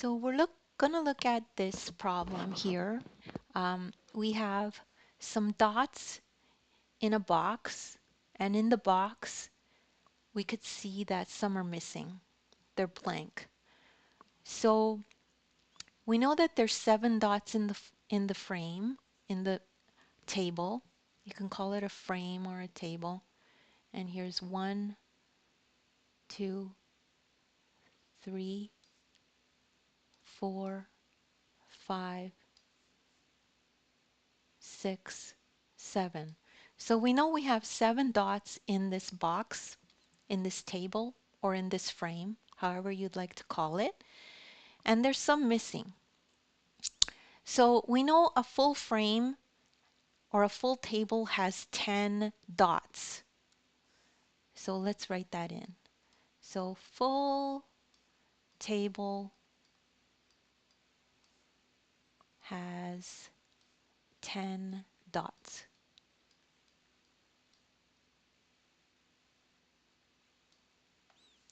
So we're gonna look at this problem here. We have some dots in a box, and in the box we could see that some are missing. They're blank. So we know that there's 7 dots in the frame, in the table. You can call it a frame or a table. And here's 1, 2, 3, 4, 5, 6, 7. So we know we have 7 dots in this box, in this table, or in this frame, however you'd like to call it. And there's some missing. So we know a full frame or a full table has 10 dots. So let's write that in. So full table has 10 dots.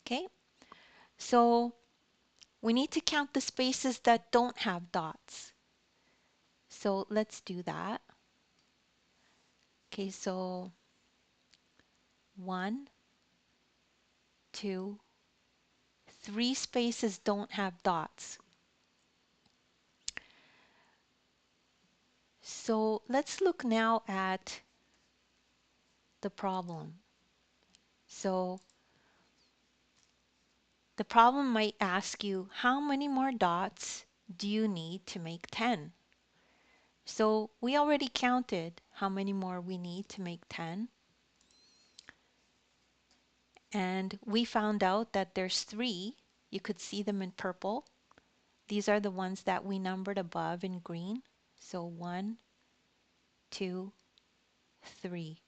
Okay, so we need to count the spaces that don't have dots. So let's do that. Okay, so 1, 2, 3 spaces don't have dots. So let's look now at the problem. So the problem might ask you, how many more dots do you need to make 10? So we already counted how many more we need to make 10. And we found out that there's 3. You could see them in purple. These are the ones that we numbered above in green. So 1, 2, 3.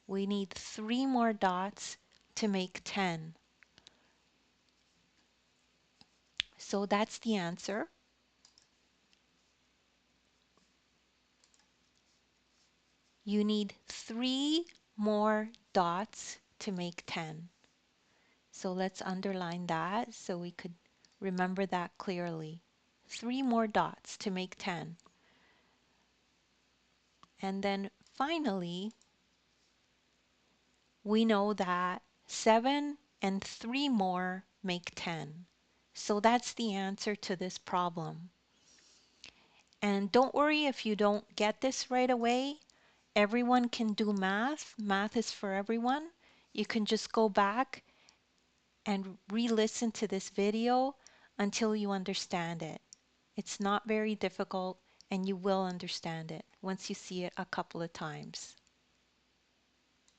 We need 3 more dots to make 10. So that's the answer. You need 3 more dots to make 10. So let's underline that so we could remember that clearly. 3 more dots to make 10. And then finally, we know that 7 and 3 more make 10. So that's the answer to this problem. And don't worry if you don't get this right away. Everyone can do math. Math is for everyone. You can just go back and re-listen to this video until you understand it. It's not very difficult and you will understand it once you see it a couple of times.